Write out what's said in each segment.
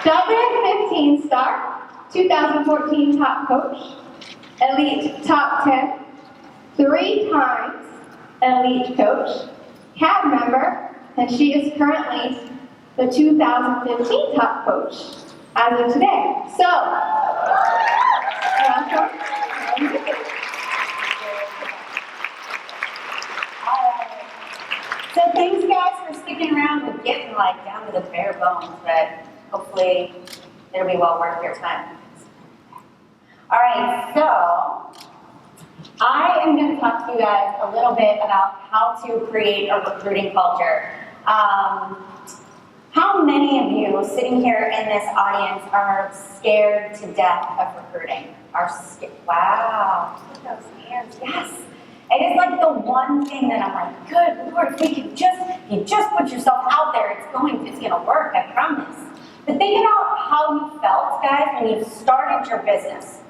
W15 star, 2014 top coach, elite top 10, 3 times elite coach, CAB member, and she is currently the 2015 top coach as of today. So, welcome. So thanks guys for sticking around. We're getting like down to the bare bones, but hopefully it'll be well worth your time. All right, so I am going to talk to you guys a little bit about how to create a recruiting culture. How many of you sitting here in this audience are scared to death of recruiting? Wow, look at those hands, yes. It is like the one thing that I'm like, good Lord, if you just put yourself out there, it's gonna work, I promise. But think about how you felt, guys, when you started your business.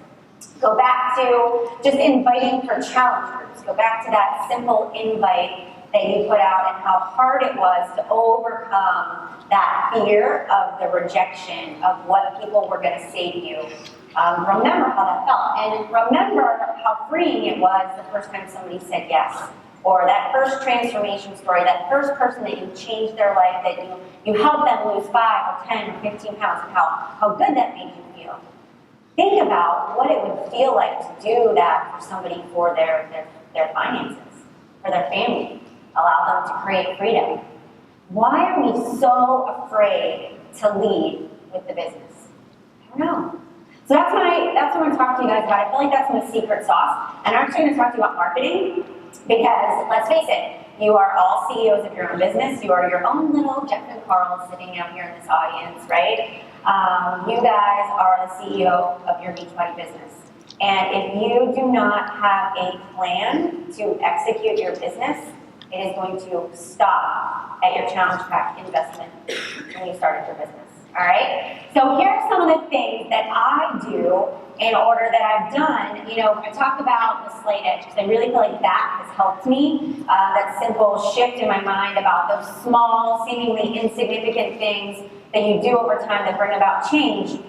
Go back to just inviting for challenge groups. Go back to that simple invite that you put out and how hard it was to overcome that fear of the rejection of what people were gonna say to you. Remember how that felt, and remember how freeing it was the first time somebody said yes, or that first transformation story, that first person that you changed their life, that you helped them lose 5 or 10 or 15 pounds, and how good that made you feel. Think about what it would feel like to do that for somebody, for their finances, for their family, allow them to create freedom. Why are we so afraid to lead with the business? I don't know. So that's what I'm going to talk to you guys about. I feel like that's my secret sauce. And I'm actually going to talk to you about marketing because, let's face it, you are all CEOs of your own business. You are your own little Jeff and Carl sitting out here in this audience, right? You guys are the CEO of your Beachbody business. And if you do not have a plan to execute your business, it is going to stop at your challenge pack investment when you started your business. All right, so here are some of the things that I do in order that I've done. I talk about the slight edge because I really feel like that has helped me. That simple shift in my mind about those small, seemingly insignificant things that you do over time that bring about change.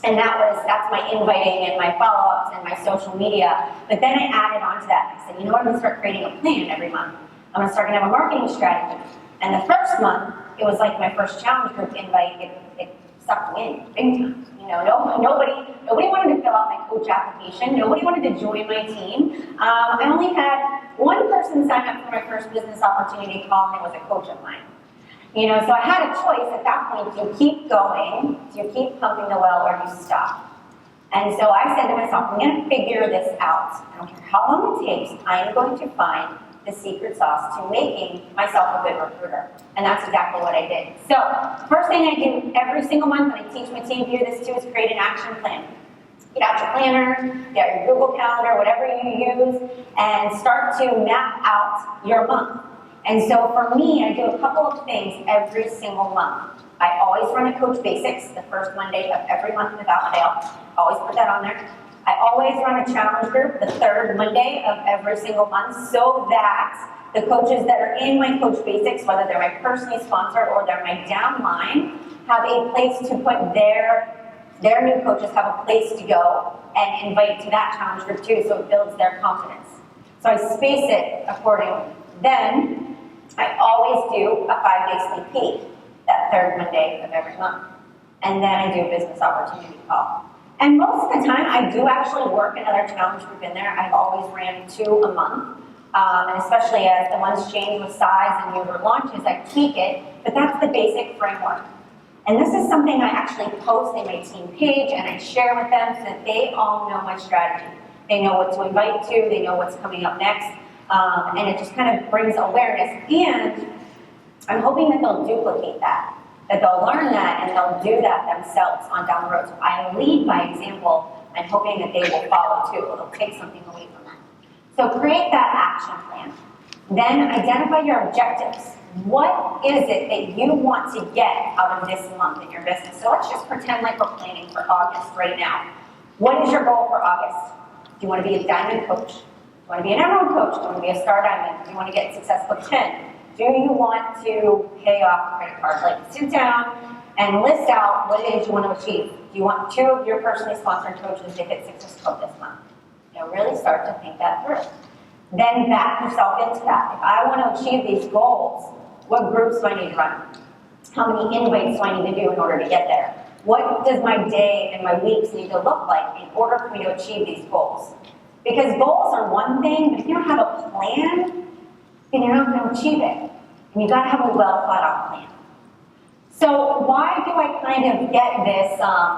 And that's my inviting and my follow-ups and my social media. But then I added on to that. I said, you know what, I'm going to start creating a plan every month. I'm going to start to have a marketing strategy. And the first month, it was like my first challenge group invite. It sucked me in big time. Nobody wanted to fill out my coach application. Nobody wanted to join my team. I only had one person sign up for my first business opportunity call, and it was a coach of mine. So I had a choice at that point: do you keep going, do you keep pumping the well, or do you stop? And so I said to myself, I'm going to figure this out. I don't care how long it takes. I am going to find the secret sauce to making myself a good recruiter. And that's exactly what I did. So, first thing I do every single month, and I teach my team here this too, is create an action plan. Get out your planner, get out your Google Calendar, whatever you use, and start to map out your month. And so for me, I do a couple of things every single month. I always run a Coach Basics the first Monday of every month without fail. Always put that on there. I always run a challenge group the third Monday of every single month so that the coaches that are in my Coach Basics, whether they're my personally sponsored or they're my downline, have a place to put their new coaches have a place to go and invite to that challenge group too, so it builds their confidence. So I space it accordingly. Then I always do a 5-day sneak peek that third Monday of every month. And then I do a business opportunity call. And most of the time, I do actually work another challenge group in there. I've always ran 2 a month. And especially as the ones change with size and newer launches, I tweak it. But that's the basic framework. And this is something I actually post in my team page and I share with them so that they all know my strategy. They know what to invite to, they know what's coming up next. And it just kind of brings awareness. And I'm hoping that they'll duplicate that they'll learn that and they'll do that themselves on down the road. So I lead by example and hoping that they will follow too, or they'll take something away from that. So create that action plan. Then identify your objectives. What is it that you want to get out of this month in your business? So let's just pretend like we're planning for August right now. What is your goal for August? Do you want to be a diamond coach? Do you want to be an emerald coach? Do you want to be a star diamond? Do you want to get Success Book 10? Do you want to pay off credit cards? Like sit down, and list out what it is you want to achieve. Do you want 2 of your personally sponsored coaches to hit Success Club this month? Really start to think that through. Then back yourself into that. If I want to achieve these goals, what groups do I need to run? How many invites do I need to do in order to get there? What does my day and my weeks need to look like in order for me to achieve these goals? Because goals are one thing, but if you don't have a plan, then you're not going to achieve it. And you've got to have a well thought out plan. So why do I kind of get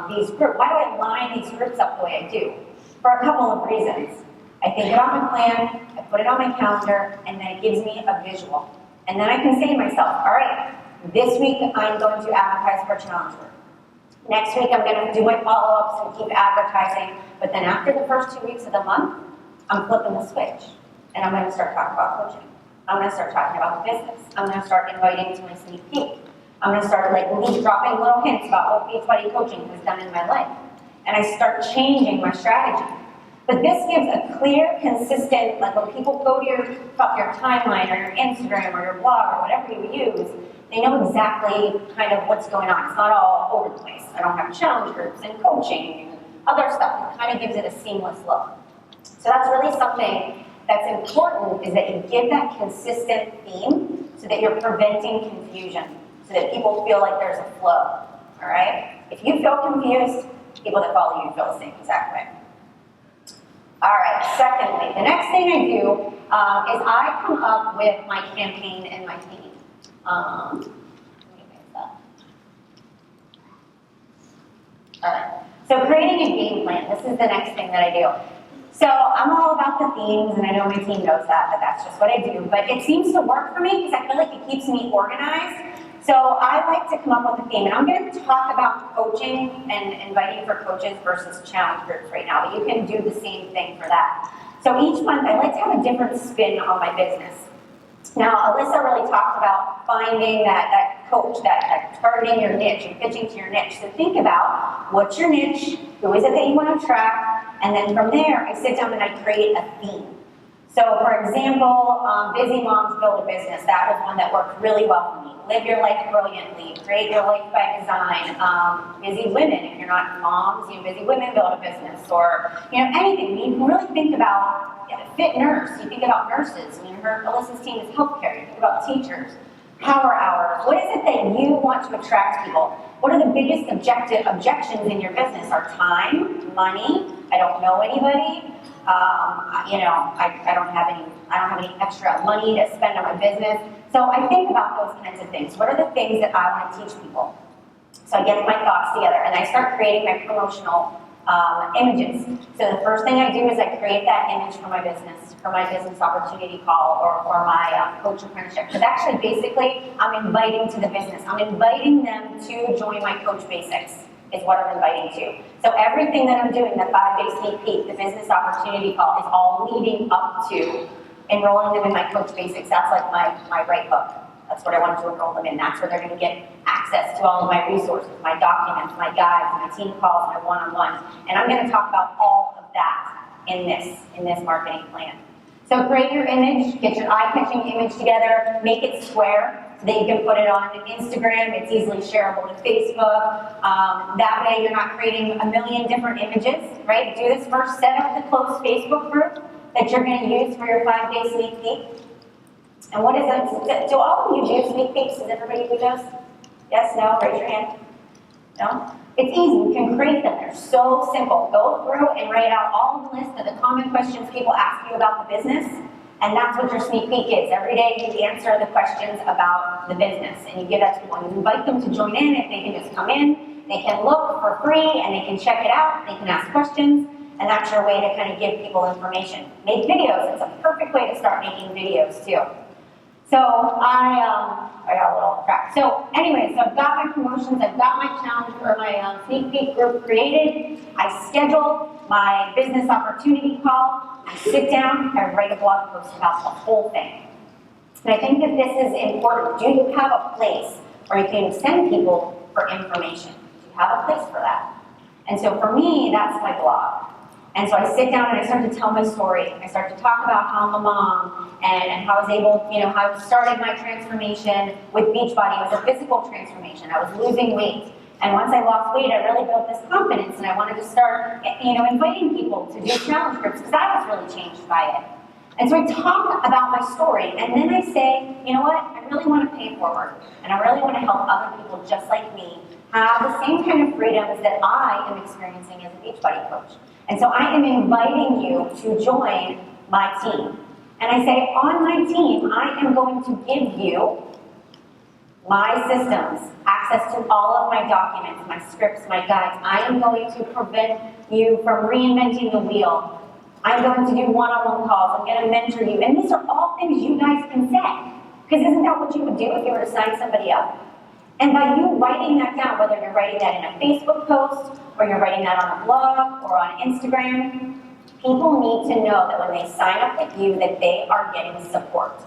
these groups? Why do I line these groups up the way I do? For a couple of reasons. I think about my plan, I put it on my calendar, and then it gives me a visual. And then I can say to myself, all right, this week I'm going to advertise for a challenge group. Next week I'm going to do my follow-ups and keep advertising. But then after the first 2 weeks of the month, I'm flipping the switch. And I'm going to start talking about coaching. I'm going to start talking about the business. I'm going to start inviting to my sneak peek. I'm going to start dropping little hints about what Beachbody coaching has done in my life. And I start changing my strategy. But this gives a clear, consistent, like when people go to your timeline or your Instagram or your blog or whatever you use, they know exactly kind of what's going on. It's not all over the place. I don't have challenge groups and coaching and other stuff. It kind of gives it a seamless look. So that's really something that's important, is that you give that consistent theme so that you're preventing confusion, so that people feel like there's a flow, all right? If you feel confused, people that follow you feel the same exact way. All right, secondly, the next thing I do is I come up with my campaign and my theme. Let me fix that. All right, so creating a game plan. This is the next thing that I do. So I'm all about the themes, and I know my team knows that, but that's just what I do. But it seems to work for me because I feel like it keeps me organized. So I like to come up with a theme, and I'm going to talk about coaching and inviting for coaches versus challenge groups right now, but you can do the same thing for that. So each month, I like to have a different spin on my business. Now, Alyssa really talked about finding that coach, that targeting your niche and pitching to your niche. So think about what's your niche, who is it that you want to attract, and then from there, I sit down and I create a theme. So for example, Busy Moms Build a Business. That was one that worked really well for me. Live your life brilliantly, create your life by design. Busy women, if you're not moms, busy women build a business, or anything. You can really think about fit nurse. You think about nurses. Alyssa's team is healthcare. You think about teachers, power hours. What is it that you want to attract people? What are the biggest objections in your business? Are time, money, I don't know anybody. I don't have any extra money to spend on my business. So I think about those kinds of things. What are the things that I want to teach people? So I get my thoughts together and I start creating my promotional images. So the first thing I do is I create that image for my business opportunity call, or for my coach apprenticeship. Because actually, basically, I'm inviting to the business. I'm inviting them to join my Coach Basics, is what I'm inviting to. So everything that I'm doing, the 5-day sneak peek, the business opportunity call, is all leading up to enrolling them in my Coach Basics. That's like my right hook. That's what I want to enroll them in. That's where they're going to get access to all of my resources, my documents, my guides, my team calls, my one-on-ones. And I'm going to talk about all of that in this marketing plan. So create your image, get your eye-catching image together, make it square so that you can put it on Instagram. It's easily shareable to Facebook. That way you're not creating a million different images, right? Do this first, set up the close Facebook group that you're going to use for your 5-day sneak peek. And what is it? Do all of you do sneak peeks? Does everybody do those? Yes, no? Raise your hand. No? It's easy. You can create them. They're so simple. Go through and write out all the list of the common questions people ask you about the business. And that's what your sneak peek is. Every day you answer the questions about the business. And you give that to people. And you invite them to join in. If they can just come in, they can look for free and they can check it out. They can ask questions. And that's your way to kind of give people information. Make videos. It's a perfect way to start making videos too. So I got a little crap. So anyway, so I've got my promotions, I've got my challenge or my sneak peek group created. I schedule my business opportunity call. I sit down, I write a blog post about the whole thing. And I think that this is important. Do you have a place where you can send people for information? Do you have a place for that? And so for me, that's my blog. And so I sit down and I start to tell my story. I start to talk about how I'm a mom and how I was able, how I started my transformation with Beachbody. It was a physical transformation. I was losing weight. And once I lost weight, I really built this confidence and I wanted to start, inviting people to do challenge groups because I was really changed by it. And so I talk about my story and then I say, you know what, I really want to pay it forward and I really want to help other people just like me have the same kind of freedoms that I am experiencing as a Beachbody coach. And so I am inviting you to join my team. And I say, on my team, I am going to give you my systems, access to all of my documents, my scripts, my guides. I am going to prevent you from reinventing the wheel. I'm going to do one-on-one calls. I'm going to mentor you. And these are all things you guys can say. Because isn't that what you would do if you were to sign somebody up? And by you writing that down, whether you're writing that in a Facebook post, or you're writing that on a blog, or on Instagram, people need to know that when they sign up with you, that they are getting support.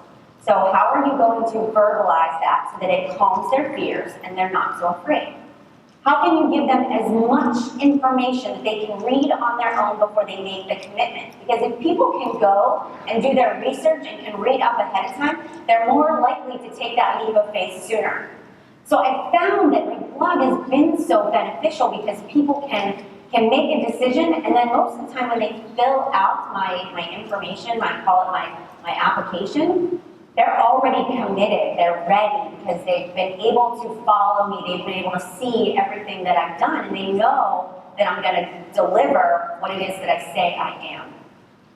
So how are you going to verbalize that so that it calms their fears and they're not so afraid? How can you give them as much information that they can read on their own before they make the commitment? Because if people can go and do their research and can read up ahead of time, they're more likely to take that leap of faith sooner. So I found that my blog has been so beneficial because people can make a decision, and then most of the time when they fill out my information, I call it my application, they're already committed, they're ready because they've been able to follow me, they've been able to see everything that I've done, and they know that I'm going to deliver what it is that I say I am.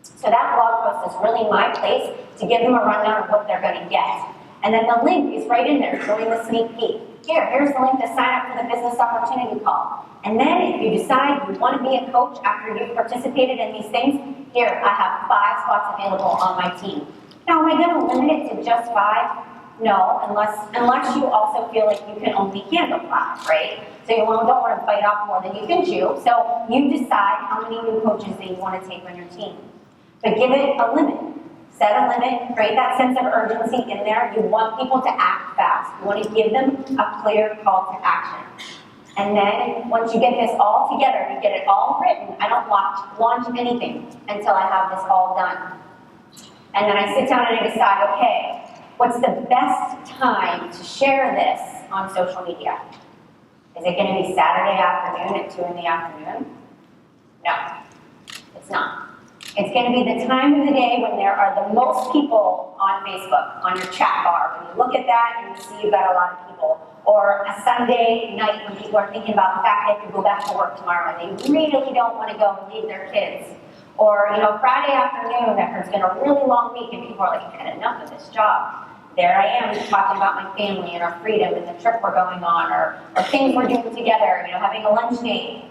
So that blog post is really my place to give them a rundown of what they're going to get. And then the link is right in there, showing the sneak peek. Here's the link to sign up for the business opportunity call. And then if you decide you want to be a coach after you've participated in these things, here, I have 5 spots available on my team. Now, am I going to limit it to just 5? No, unless you also feel like you can only handle 5, right? So you don't want to bite off more than you can chew. So you decide how many new coaches that you want to take on your team. But give it a limit. Set a limit, create that sense of urgency in there. You want people to act fast. You want to give them a clear call to action. And then once you get this all together, you get it all written, I don't launch anything until I have this all done. And then I sit down and I decide, okay, what's the best time to share this on social media? Is it going to be Saturday afternoon at 2 in the afternoon? No, it's not. It's going to be the time of the day when there are the most people on Facebook, on your chat bar. When you look at that and you see you've got a lot of people. Or a Sunday night when people are thinking about the fact they have to go back to work tomorrow and they really don't want to go and leave their kids. Or, Friday afternoon after it's been a really long week and people are like, I've had enough of this job. There I am talking about my family and our freedom and the trip we're going on or things we're doing together, having a lunch date.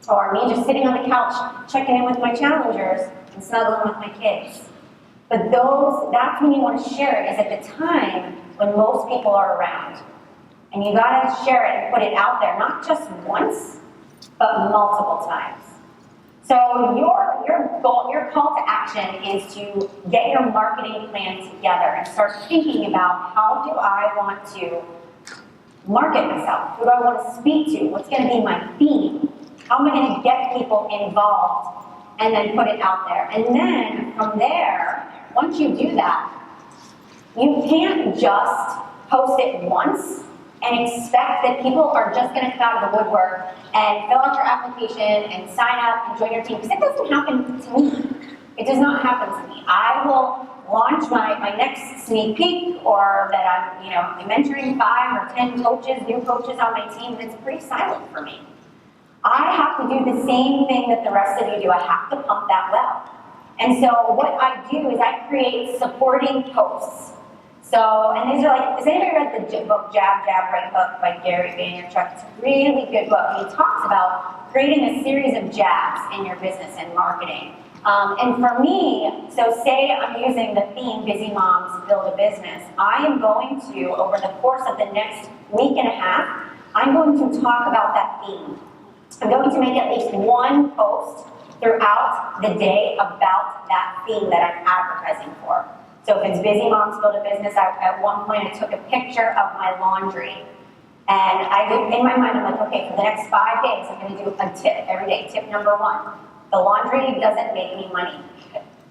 Or me just sitting on the couch checking in with my challengers and snuggling with my kids. But that's when you want to share it, is at the time when most people are around. And you gotta share it and put it out there, not just once, but multiple times. So your call to action is to get your marketing plan together and start thinking about how do I want to market myself? Who do I want to speak to? What's gonna be my theme? How am I gonna get people involved? And then put it out there. And then from there, once you do that, you can't just post it once and expect that people are just going to come out of the woodwork and fill out your application and sign up and join your team. Because it doesn't happen to me. It does not happen to me. I will launch my next sneak peek or that I'm mentoring 5 or 10 coaches, new coaches on my team, and it's pretty silent for me. I have to do the same thing that the rest of you do. I have to pump that well. And so what I do is I create supporting posts. So, and these are like, has anybody read the book Jab, Jab, Right Hook by Gary Vaynerchuk? It's a really good book. And he talks about creating a series of jabs in your business and marketing. And for me, so say I'm using the theme Busy Moms Build a Business. I am going to, over the course of the next week and a half, I'm going to talk about that theme. I'm going to make at least one post throughout the day about that theme that I'm advertising for. So if it's Busy Moms Build a Business, at one point I took a picture of my laundry. And in my mind, I'm like, okay, for the next 5 days, I'm going to do a tip every day. Tip number 1. The laundry doesn't make me money.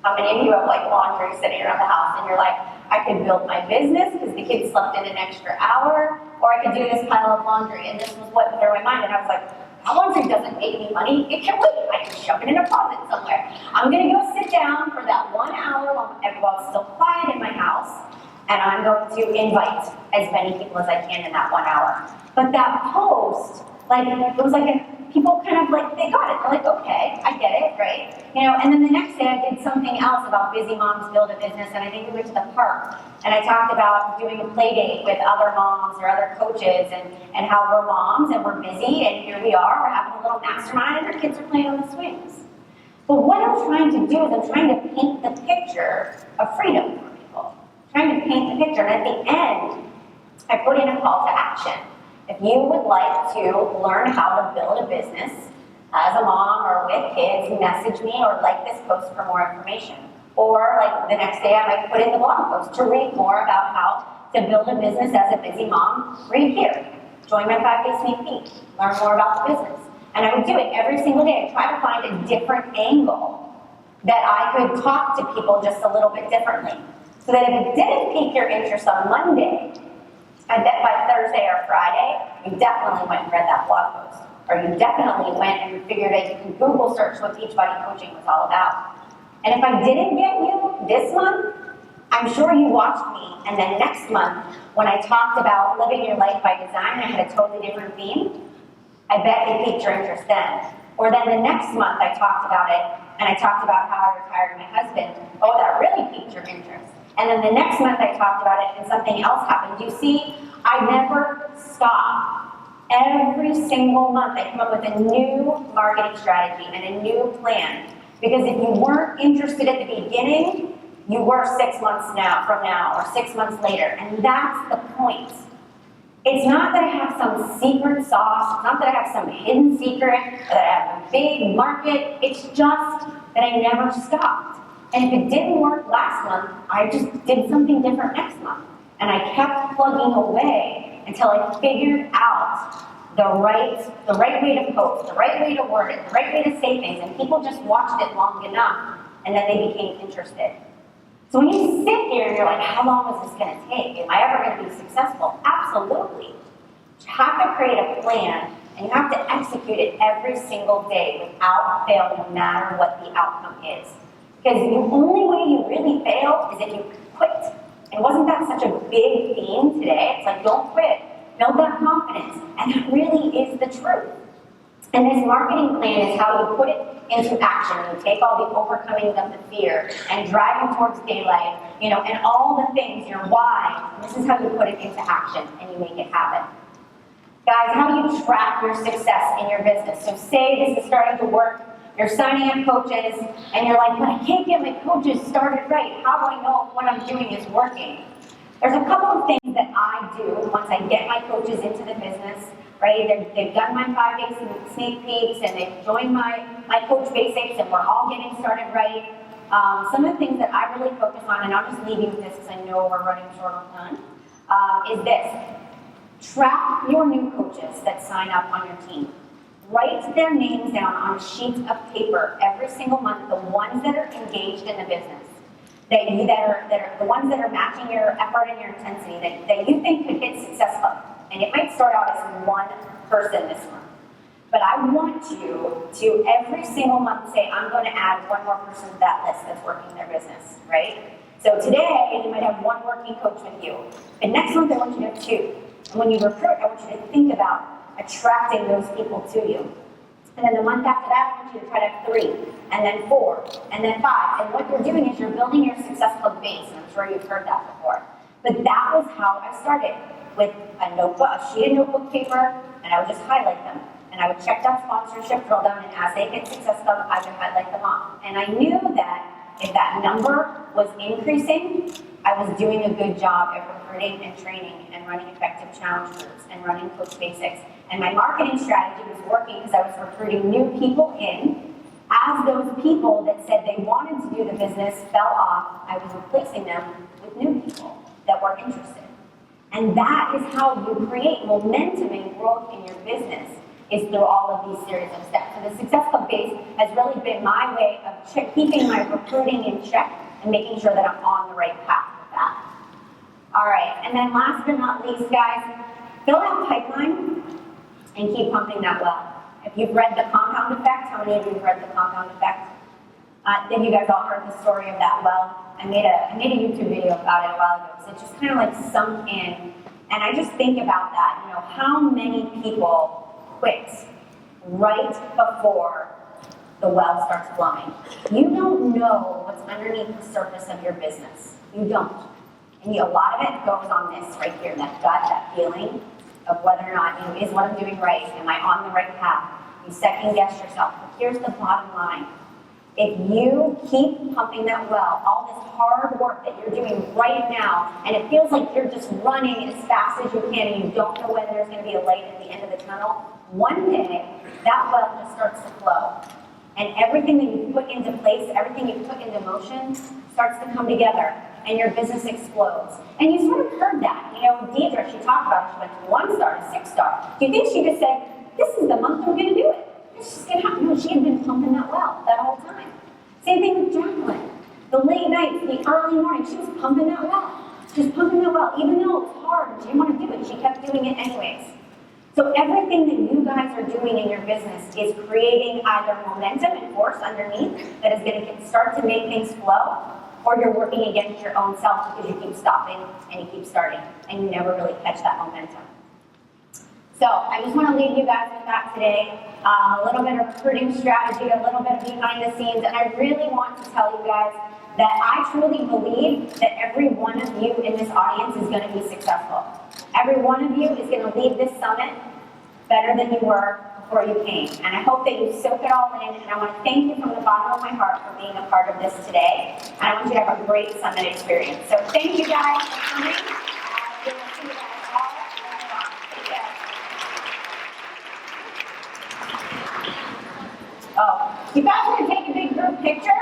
How many of you have like laundry sitting around the house and you're like, I could build my business because the kids slept in an extra hour, or I could do this pile of laundry. And this was what went through my mind. And I was like, that laundry doesn't make me money. It can wait. I can shove it in a closet somewhere. I'm going to go sit down for that 1 hour while everyone's still quiet in my house. And I'm going to invite as many people as I can in that 1 hour. But that post, like, it was like people kind of like, they got it. They're like, okay, I get it, right? You know, and then the next day I did something else about busy moms build a business, and I think we went to the park, and I talked about doing a play date with other moms or other coaches, and how we're moms and we're busy, and here we are, we're having a little mastermind, and our kids are playing on the swings. But what I'm trying to do is I'm trying to paint the picture of freedom for people. I'm trying to paint the picture, and at the end, I put in a call to action. If you would like to learn how to build a business as a mom or with kids, message me or like this post for more information. Or like the next day I might put in the blog post to read more about how to build a business as a busy mom. Read here. Join my 5-day sneak peek. Learn more about the business. And I would do it every single day. I try to find a different angle that I could talk to people just a little bit differently. So that if it didn't pique your interest on Monday, I bet by Thursday or Friday, you definitely went and read that blog post. Or you definitely went and figured out you can Google search what Beachbody coaching was all about. And if I didn't get you this month, I'm sure you watched me. And then next month, when I talked about living your life by design, I had a totally different theme. I bet it piqued your interest then. Or then the next month I talked about it, and I talked about how I retired my husband. Oh, that really piqued your interest. And then the next month I talked about it and something else happened. You see, I never stop. Every single month I come up with a new marketing strategy and a new plan. Because if you weren't interested at the beginning, you were 6 months from now or 6 months later. And that's the point. It's not that I have some secret sauce. It's not that I have some hidden secret or that I have a big market. It's just that I never stopped. And if it didn't work last month, I just did something different next month. And I kept plugging away until I figured out the right way to post, the right way to word it, the right way to say things, and people just watched it long enough, and then they became interested. So when you sit here and you're like, how long is this going to take? Am I ever going to be successful? Absolutely. You have to create a plan, and you have to execute it every single day without fail, no matter what the outcome is. Because the only way you really fail is if you quit. And wasn't that such a big theme today? It's like, don't quit. Build that confidence. And that really is the truth. And this marketing plan is how you put it into action. You take all the overcoming of the fear and driving towards daylight, and all the things, your why. And this is how you put it into action and you make it happen. Guys, how do you track your success in your business? So say this is starting to work. You're signing up coaches, and you're like, but I can't get my coaches started right. How do I know if what I'm doing is working? There's a couple of things that I do once I get my coaches into the business, right? They've done my 5-day sneak peeks, and they've joined my coach basics, and we're all getting started right. Some of the things that I really focus on, and I'll just leave you with this because I know we're running short on time, is this. Track your new coaches that sign up on your team. Write their names down on a sheet of paper every single month, the ones that are engaged in the business, that are the ones that are matching your effort and your intensity, that you think could hit Success Club. And it might start out as one person this month. But I want you to every single month say, I'm going to add one more person to that list that's working their business, right? So today, you might have one working coach with you. And next month, I want you to have 2. And when you recruit, I want you to think about attracting those people to you. And then the month after that, I want you to try to have 3, and then 4, and then 5. And what you're doing is you're building your Success Club base, and I'm sure you've heard that before. But that was how I started, with a notebook, a sheet of notebook paper, and I would just highlight them. And I would check that sponsorship drill down, and as they hit Success Club, I would highlight them off. And I knew that if that number was increasing, I was doing a good job at recruiting and training and running effective challenge groups and running coach basics. And my marketing strategy was working because I was recruiting new people in. As those people that said they wanted to do the business fell off, I was replacing them with new people that were interested. And that is how you create momentum and growth in your business, is through all of these series of steps. So the Success Club phase has really been my way of keeping my recruiting in check and making sure that I'm on the right path with that. All right, and then last but not least, guys, fill that pipeline and keep pumping that well. If you've read The Compound Effect, how many of you have read The Compound Effect? Then you guys all heard the story of that well. I made a YouTube video about it a while ago, so it just kind of like sunk in. And I just think about that, you know, how many people quit right before the well starts flowing. You don't know what's underneath the surface of your business. You don't. And a lot of it goes on this right here, that gut, that feeling of whether or not, you know, is what I'm doing right? Am I on the right path? You second guess yourself. But here's the bottom line. If you keep pumping that well, all this hard work that you're doing right now, and it feels like you're just running as fast as you can and you don't know when there's going to be a light at the end of the tunnel, one day that well just starts to flow. And everything that you put into place, everything you put into motion starts to come together and your business explodes. And you sort of heard that. You know, Deidre, she talked about it. She went from 1 star to 6 star. Do you think she just said, this is the month we're going to do it? It's just going to happen. No, she had been pumping that well that whole time. Same thing with Jacqueline. The late nights, the early morning, she was pumping that well. She was pumping that well. Even though it was hard and she didn't want to do it, she kept doing it anyways. So everything that you guys are doing in your business is creating either momentum and force underneath that is going to start to make things flow, or you're working against your own self because you keep stopping and you keep starting and you never really catch that momentum. So I just want to leave you guys with that today. A little bit of recruiting strategy, a little bit of behind the scenes, and I really want to tell you guys that I truly believe that every one of you in this audience is going to be successful. Every one of you is going to leave this summit better than you were before you came. And I hope that you soak it all in, and I want to thank you from the bottom of my heart for being a part of this today. And I want you to have a great summit experience. So thank you guys for coming. We will see you guys all later on. Take care. Oh, you guys want to take a big group picture?